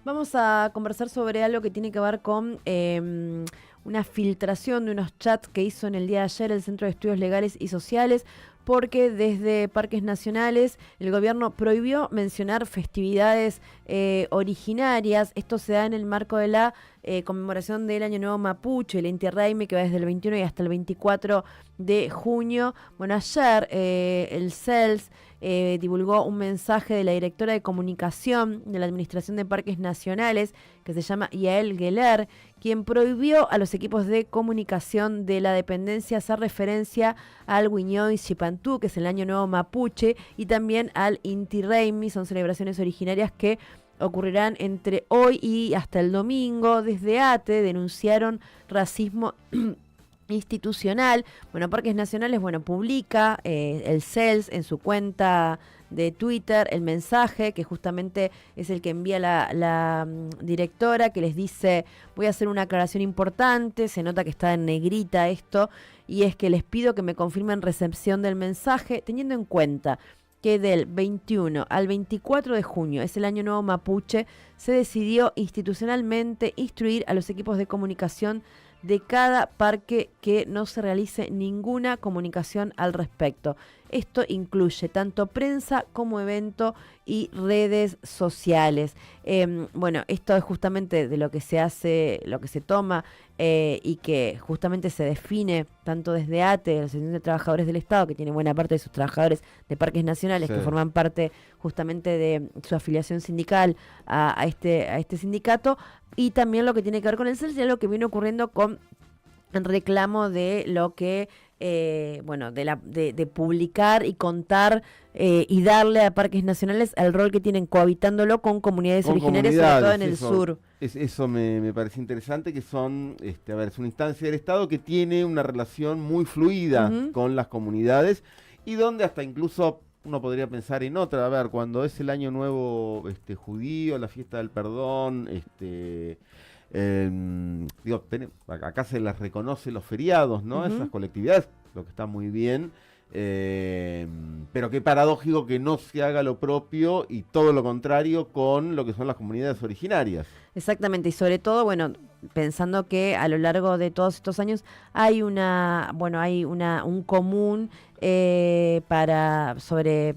Vamos a conversar sobre algo que tiene que ver con una filtración de unos chats que hizo en el día de ayer el Centro de Estudios Legales y Sociales, porque desde Parques Nacionales el gobierno prohibió mencionar festividades originarias. Esto se da en el marco de la conmemoración del Año Nuevo Mapuche, el Inti Raymi, que va desde el 21 y hasta el 24 de junio. Bueno, ayer el CELS divulgó un mensaje de la directora de comunicación de la Administración de Parques Nacionales, que se llama Yael Geller, quien prohibió a los equipos de comunicación de la dependencia hacer referencia al Wiñoy Xipantú, que es el Año Nuevo Mapuche, y también al Inti Raymi. Son celebraciones originarias que ocurrirán entre hoy y hasta el domingo. Desde ATE denunciaron racismo institucional. Bueno, Parques Nacionales, publica el CELS en su cuenta de Twitter el mensaje, que justamente es el que envía la directora, que les dice: voy a hacer una aclaración importante, se nota que está en negrita esto, y es que les pido que me confirmen recepción del mensaje, teniendo en cuenta que del 21 al 24 de junio es el Año Nuevo Mapuche. Se decidió institucionalmente instruir a los equipos de comunicación de cada parque que no se realice ninguna comunicación al respecto. Esto incluye tanto prensa como evento y redes sociales. Esto es justamente de lo que se hace, lo que se toma y que justamente se define tanto desde ATE, la Asociación de Trabajadores del Estado, que tiene buena parte de sus trabajadores de Parques Nacionales, Sí. que forman parte justamente de su afiliación sindical a este sindicato, y también lo que tiene que ver con el CELS y lo que viene ocurriendo con el reclamo de lo que de publicar y contar y darle a Parques Nacionales el rol que tienen cohabitándolo con comunidades Con originarias, sobre todo en comunidades, el sur. eso me parece interesante, que son, es una instancia del Estado que tiene una relación muy fluida Ujú. con las comunidades, y donde hasta incluso uno podría pensar en otra. A ver, cuando es el Año Nuevo judío, la fiesta del perdón, acá se les reconoce los feriados, ¿no? Ujú. Esas colectividades, lo que está muy bien. Pero qué paradójico que no se haga lo propio y todo lo contrario con lo que son las comunidades originarias. Exactamente, y sobre todo, pensando que a lo largo de todos estos años hay un común sobre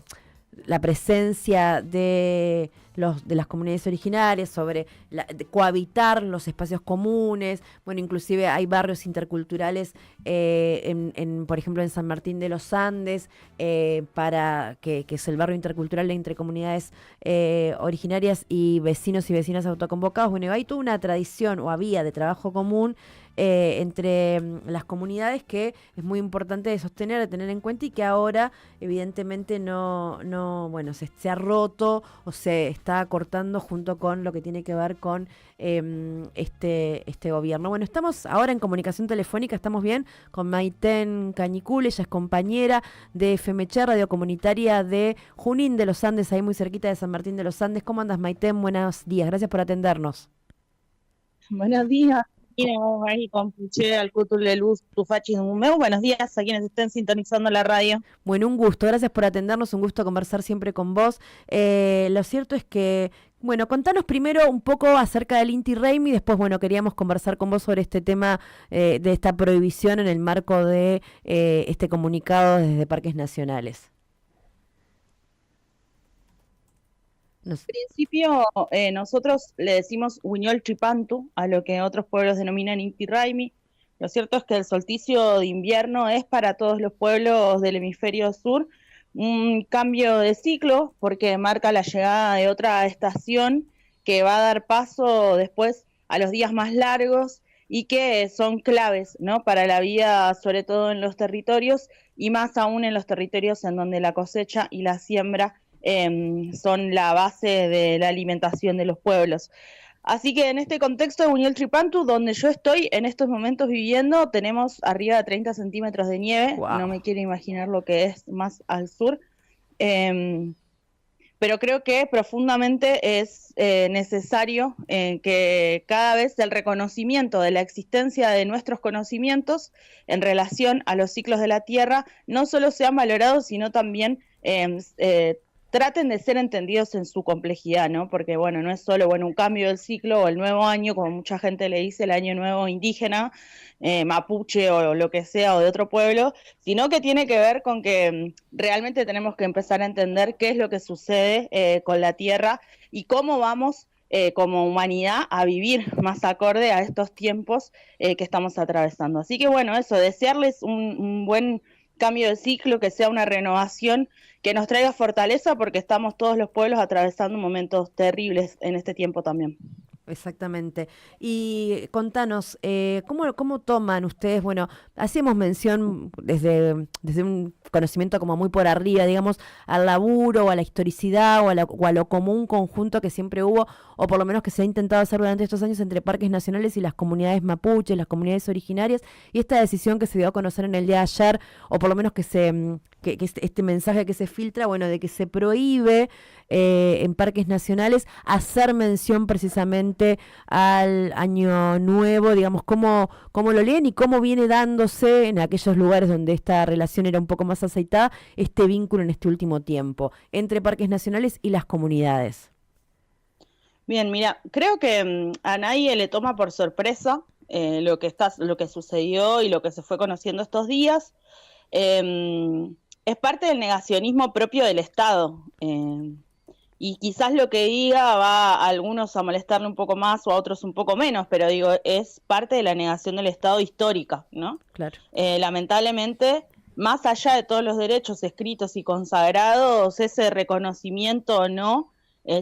la presencia de las comunidades originarias, sobre de cohabitar los espacios comunes. Inclusive hay barrios interculturales, por ejemplo, en San Martín de los Andes, que es el barrio intercultural entre comunidades originarias y vecinos y vecinas autoconvocados. Hay toda una tradición, o había, de trabajo común entre las comunidades, que es muy importante de sostener, de tener en cuenta, y que ahora evidentemente se ha roto o se está cortando junto con lo que tiene que ver con este gobierno. Bueno, estamos ahora en comunicación telefónica, estamos bien, con Maiten Cañicul. Ella es compañera de FMC, radio comunitaria de Junín de los Andes, ahí muy cerquita de San Martín de los Andes. ¿Cómo andas, Maiten? Buenos días, gracias por atendernos. Buenos días. Ahí con Puché, al Cútul de Luz, Tufachi, Numeu. Buenos días a quienes estén sintonizando la radio. Bueno, un gusto, gracias por atendernos, un gusto conversar siempre con vos. Lo cierto es que, contanos primero un poco acerca del Inti Raymi, después, queríamos conversar con vos sobre este tema de esta prohibición en el marco de este comunicado desde Parques Nacionales. En principio, nosotros le decimos Huiñol Chipantu, a lo que otros pueblos denominan Inti Raymi. Lo cierto es que el solsticio de invierno es para todos los pueblos del hemisferio sur un cambio de ciclo, porque marca la llegada de otra estación que va a dar paso después a los días más largos y que son claves, ¿no?, para la vida, sobre todo en los territorios, y más aún en los territorios en donde la cosecha y la siembra son la base de la alimentación de los pueblos. Así que en este contexto de Buñol Tripantu, donde yo estoy en estos momentos viviendo, tenemos arriba de 30 centímetros de nieve. Wow. No me quiero imaginar lo que es más al sur. Pero creo que profundamente es necesario que cada vez el reconocimiento de la existencia de nuestros conocimientos en relación a los ciclos de la Tierra no solo sean valorados, sino también traten de ser entendidos en su complejidad, ¿no? Porque, bueno, no es solo, bueno, un cambio del ciclo o el nuevo año, como mucha gente le dice, el año nuevo indígena, mapuche o lo que sea, o de otro pueblo, sino que tiene que ver con que realmente tenemos que empezar a entender qué es lo que sucede con la tierra y cómo vamos como humanidad a vivir más acorde a estos tiempos que estamos atravesando. Así que bueno, eso, desearles un buen cambio de ciclo, que sea una renovación, que nos traiga fortaleza, porque estamos todos los pueblos atravesando momentos terribles en este tiempo también. Exactamente. Y contanos, ¿cómo toman ustedes? Bueno, hacíamos mención desde un conocimiento como muy por arriba, digamos, al laburo o a la historicidad o a lo común conjunto que siempre hubo, o por lo menos que se ha intentado hacer durante estos años entre parques nacionales y las comunidades mapuches, las comunidades originarias, y esta decisión que se dio a conocer en el día de ayer, o por lo menos que este mensaje que se filtra, bueno, de que se prohíbe en parques nacionales hacer mención precisamente al año nuevo, digamos, cómo lo leen y cómo viene dándose en aquellos lugares donde esta relación era un poco más aceitada, este vínculo en este último tiempo entre parques nacionales y las comunidades. Bien, mira, creo que a nadie le toma por sorpresa lo que sucedió y lo que se fue conociendo estos días. Es parte del negacionismo propio del Estado. Y quizás lo que diga va a algunos a molestarle un poco más o a otros un poco menos, pero digo, es parte de la negación del Estado histórica, ¿no? Claro. Lamentablemente, más allá de todos los derechos escritos y consagrados, ese reconocimiento o no,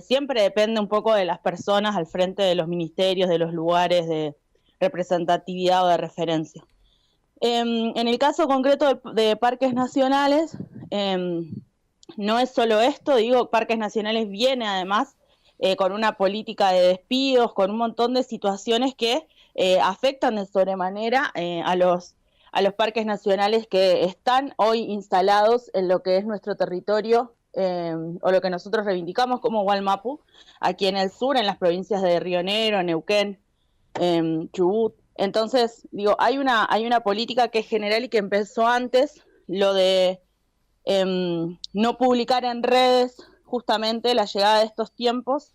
siempre depende un poco de las personas al frente de los ministerios, de los lugares de representatividad o de referencia. En el caso concreto de parques nacionales, no es solo esto, digo, Parques Nacionales viene además con una política de despidos, con un montón de situaciones que afectan de sobremanera a los parques nacionales que están hoy instalados en lo que es nuestro territorio, o lo que nosotros reivindicamos como Wallmapu, aquí en el sur, en las provincias de Río Negro, Neuquén, Chubut. Entonces, digo, hay una política que es general y que empezó antes, lo de no publicar en redes justamente la llegada de estos tiempos,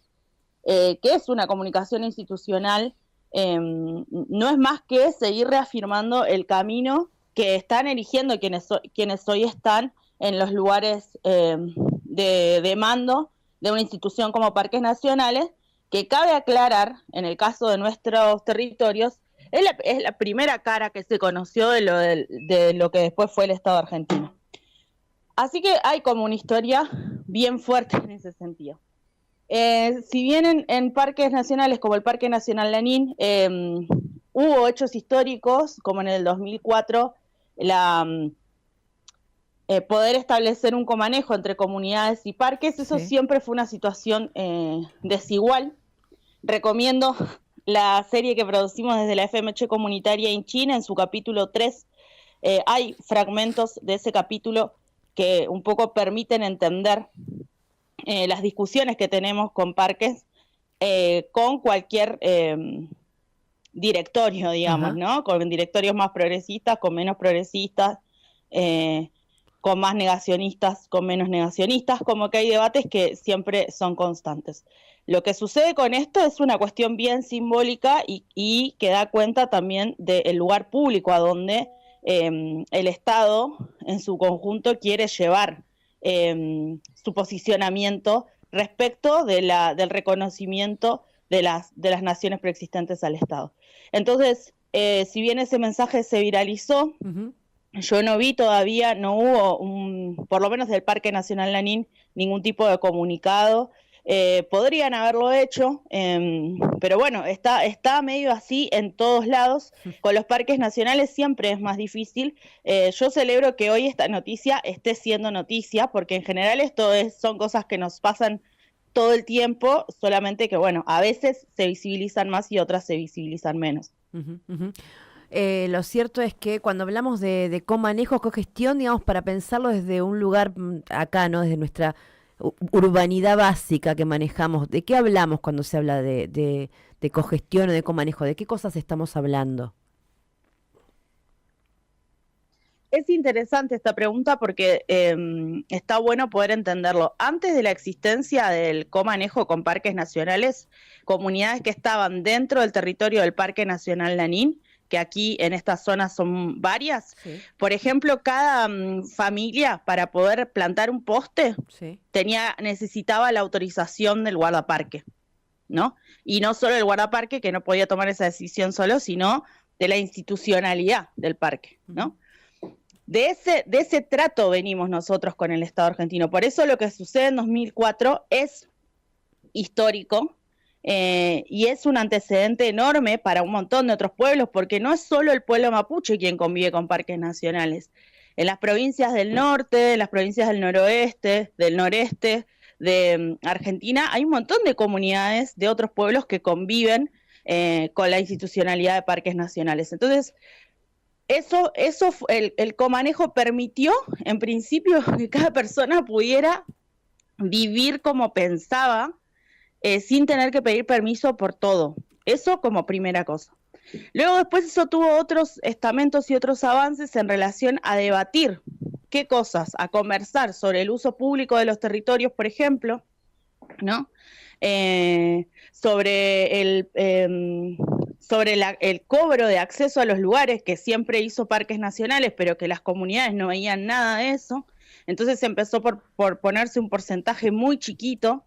que es una comunicación institucional, no es más que seguir reafirmando el camino que están erigiendo quienes hoy están en los lugares de mando de una institución como Parques Nacionales, que cabe aclarar, en el caso de nuestros territorios, es la primera cara que se conoció de lo que después fue el Estado argentino. Así que hay como una historia bien fuerte en ese sentido. Si bien en parques nacionales como el Parque Nacional Lanín hubo hechos históricos, como en el 2004, poder establecer un comanejo entre comunidades y parques, eso siempre fue una situación desigual. Recomiendo la serie que producimos desde la FMH Comunitaria en China, en su capítulo 3, hay fragmentos de ese capítulo que un poco permiten entender las discusiones que tenemos con parques, con cualquier directorio, digamos, ¿no? Con directorios más progresistas, con menos progresistas, con más negacionistas, con menos negacionistas, como que hay debates que siempre son constantes. Lo que sucede con esto es una cuestión bien simbólica y que da cuenta también del lugar público a donde el Estado en su conjunto quiere llevar su posicionamiento respecto del reconocimiento de las naciones preexistentes al Estado. Entonces, si bien ese mensaje se viralizó, yo no vi todavía, no hubo, por lo menos del Parque Nacional Lanín, ningún tipo de comunicado. Podrían haberlo hecho, pero bueno, está medio así en todos lados. Con los parques nacionales siempre es más difícil. Yo celebro que hoy esta noticia esté siendo noticia, porque en general son cosas que nos pasan todo el tiempo, solamente que bueno, a veces se visibilizan más y otras se visibilizan menos. Lo cierto es que cuando hablamos de comanejo, cogestión, digamos, para pensarlo desde un lugar acá, ¿no? Desde nuestra urbanidad básica que manejamos, ¿de qué hablamos cuando se habla de cogestión o de comanejo? ¿De qué cosas estamos hablando? Es interesante esta pregunta porque está bueno poder entenderlo. Antes de la existencia del comanejo con parques nacionales, comunidades que estaban dentro del territorio del Parque Nacional Lanín, que aquí en esta zona son varias, Sí, por ejemplo, cada familia para poder plantar un poste sí. necesitaba la autorización del guardaparque, ¿no? Y no solo el guardaparque, que no podía tomar esa decisión solo, sino de la institucionalidad del parque, ¿no? De ese trato venimos nosotros con el Estado argentino. Por eso lo que sucede en 2004 es histórico y es un antecedente enorme para un montón de otros pueblos, porque no es solo el pueblo mapuche quien convive con parques nacionales. En las provincias del norte, en las provincias del noroeste, del noreste de Argentina, hay un montón de comunidades de otros pueblos que conviven con la institucionalidad de parques nacionales. Entonces, el comanejo permitió, en principio, que cada persona pudiera vivir como pensaba, sin tener que pedir permiso por todo. Eso como primera cosa. Luego después eso tuvo otros estamentos y otros avances en relación a debatir qué cosas, a conversar sobre el uso público de los territorios, por ejemplo, ¿no? Sobre el cobro de acceso a los lugares que siempre hizo parques nacionales, pero que las comunidades no veían nada de eso. Entonces empezó por ponerse un porcentaje muy chiquito,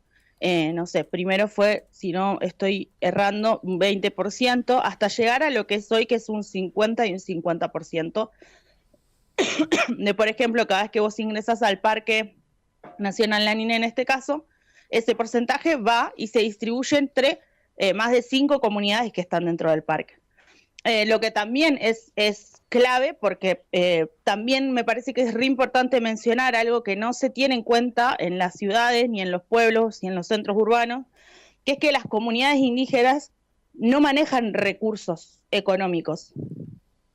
no sé, primero fue, si no estoy errando, un 20%, hasta llegar a lo que es hoy, que es un 50 y un 50%. De, por ejemplo, cada vez que vos ingresas al Parque Nacional Lanín, en este caso, ese porcentaje va y se distribuye entre más de 5 comunidades que están dentro del parque. Lo que también es clave, porque también me parece que es re importante mencionar algo que no se tiene en cuenta en las ciudades, ni en los pueblos, ni en los centros urbanos, que es que las comunidades indígenas no manejan recursos económicos.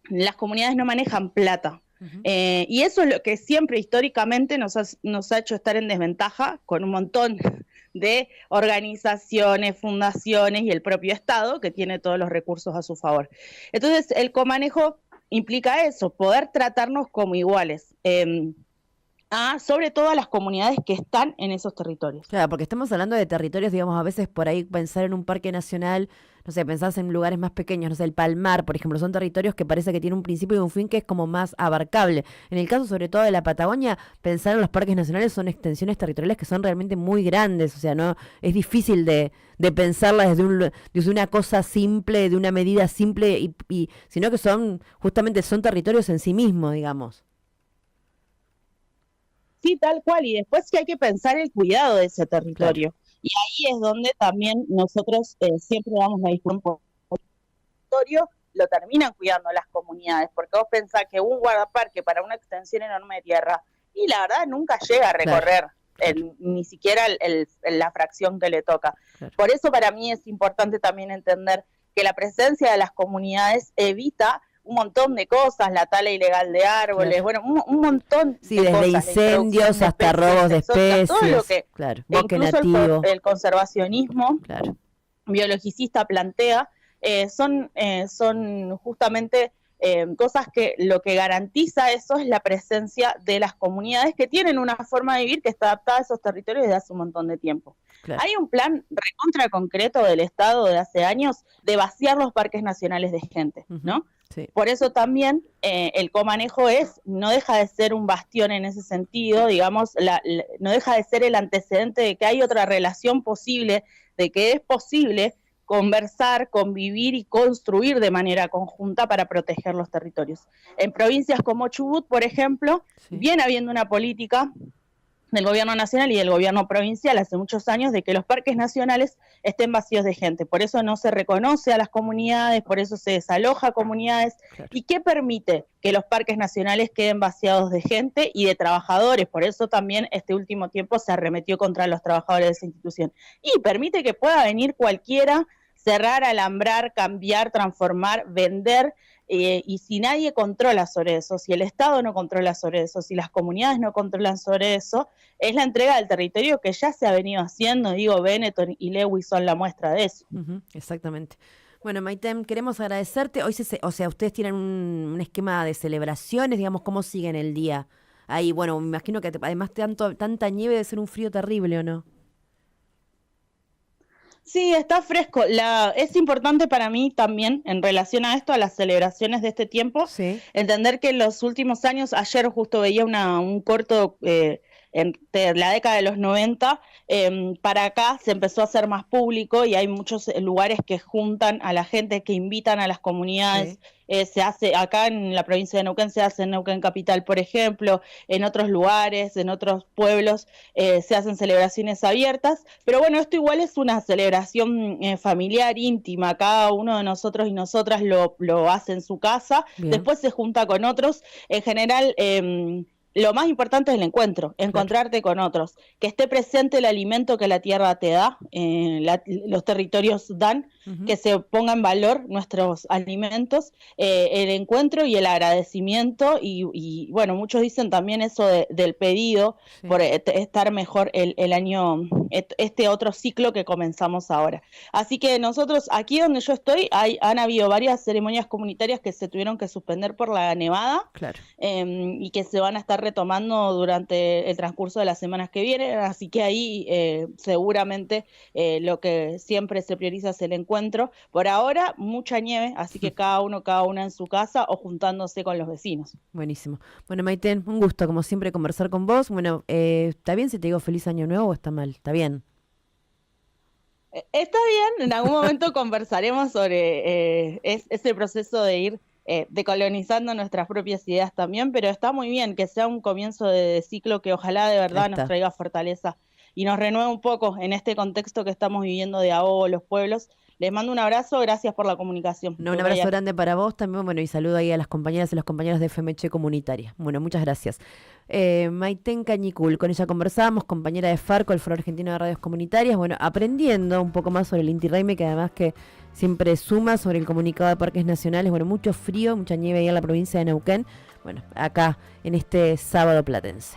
Las comunidades no manejan plata. Y eso es lo que siempre históricamente nos ha hecho estar en desventaja con un montón de organizaciones, fundaciones y el propio Estado, que tiene todos los recursos a su favor. Entonces, el comanejo implica eso, poder tratarnos como iguales, sobre todo a las comunidades que están en esos territorios. Claro, porque estamos hablando de territorios, digamos, a veces por ahí pensar en un parque nacional, no sé, pensás en lugares más pequeños, no sé, el Palmar, por ejemplo, son territorios que parece que tienen un principio y un fin que es como más abarcable. En el caso sobre todo de la Patagonia, pensar en los parques nacionales son extensiones territoriales que son realmente muy grandes, o sea, no es difícil de pensarlas desde una cosa simple, de una medida simple, sino que justamente son territorios en sí mismos, digamos. Sí, tal cual, y después sí hay que pensar el cuidado de ese territorio. Claro. Y ahí es donde también nosotros siempre damos la discusión por el territorio, lo terminan cuidando las comunidades, porque vos pensás que un guardaparque para una extensión enorme de tierra, y la verdad nunca llega a recorrer ni siquiera la fracción que le toca. Claro. Por eso para mí es importante también entender que la presencia de las comunidades evita un montón de cosas, la tala ilegal de árboles, bueno, un montón de cosas. Desde incendios hasta robos de especies, todo lo que bosque incluso nativo. El conservacionismo biologicista plantea, son justamente cosas que lo que garantiza eso es la presencia de las comunidades que tienen una forma de vivir que está adaptada a esos territorios desde hace un montón de tiempo. Claro. Hay un plan recontra concreto del Estado de hace años de vaciar los parques nacionales de gente, ¿no? Sí. Por eso también el comanejo no deja de ser un bastión en ese sentido, digamos, no deja de ser el antecedente de que hay otra relación posible, de que es posible conversar, convivir y construir de manera conjunta para proteger los territorios. En provincias como Chubut, por ejemplo, viene habiendo una política del gobierno nacional y del gobierno provincial hace muchos años de que los parques nacionales estén vacíos de gente. Por eso no se reconoce a las comunidades, por eso se desaloja a comunidades. Claro. ¿Y qué permite? Que los parques nacionales queden vaciados de gente y de trabajadores. Por eso también este último tiempo se arremetió contra los trabajadores de esa institución. Y permite que pueda venir cualquiera, cerrar, alambrar, cambiar, transformar, vender, y si nadie controla sobre eso, si el Estado no controla sobre eso, si las comunidades no controlan sobre eso, es la entrega del territorio que ya se ha venido haciendo. Digo, Benetton y Lewis son la muestra de eso. Exactamente. Bueno, Maiten, queremos agradecerte. Hoy o sea, ustedes tienen un esquema de celebraciones, digamos, ¿cómo siguen el día? Ahí, bueno, me imagino que además tanta nieve debe ser un frío terrible, ¿o no? Sí, está fresco. Es importante para mí también, en relación a esto, a las celebraciones de este tiempo, Sí. entender que en los últimos años, ayer justo veía un corto de la década de los 90, para acá se empezó a hacer más público y hay muchos lugares que juntan a la gente, que invitan a las comunidades. Sí. Se hace acá en la provincia de Neuquén, se hace en Neuquén Capital, por ejemplo, en otros lugares, en otros pueblos, se hacen celebraciones abiertas, pero bueno, esto igual es una celebración familiar, íntima, cada uno de nosotros y nosotras lo hace en su casa, Bien. después se junta con otros, en general. Lo más importante es el encuentro, encontrarte con otros, que esté presente el alimento que la tierra te da, los territorios dan, que se ponga en valor nuestros alimentos, el encuentro y el agradecimiento, y bueno, muchos dicen también eso del pedido, Sí. por estar mejor el año, este otro ciclo que comenzamos ahora. Así que nosotros, aquí donde yo estoy, han habido varias ceremonias comunitarias que se tuvieron que suspender por la nevada, Claro. y que se van a estar retomando durante el transcurso de las semanas que vienen, así que ahí seguramente lo que siempre se prioriza es el encuentro. Por ahora, mucha nieve, así que cada una en su casa o juntándose con los vecinos. Buenísimo. Bueno, Maiten, un gusto, como siempre, conversar con vos. Bueno, ¿está bien si te digo feliz año nuevo o está mal? Está bien. Está bien, en algún momento conversaremos sobre ese proceso de ir decolonizando nuestras propias ideas también, pero está muy bien que sea un comienzo de ciclo que ojalá de verdad nos traiga fortaleza y nos renueve un poco en este contexto que estamos viviendo de ahogo los pueblos. Les mando un abrazo, gracias por la comunicación. No, un abrazo grande para vos también, bueno, y saludo ahí a las compañeras y los compañeros de FMH Comunitaria. Bueno, muchas gracias. Maiten Cañicul, con ella conversábamos, compañera de Farco, el Foro Argentino de Radios Comunitarias, bueno, aprendiendo un poco más sobre el Inti Raymi, que además que siempre suma sobre el comunicado de parques nacionales, bueno, mucho frío, mucha nieve ahí en la provincia de Neuquén, bueno, acá en este sábado platense.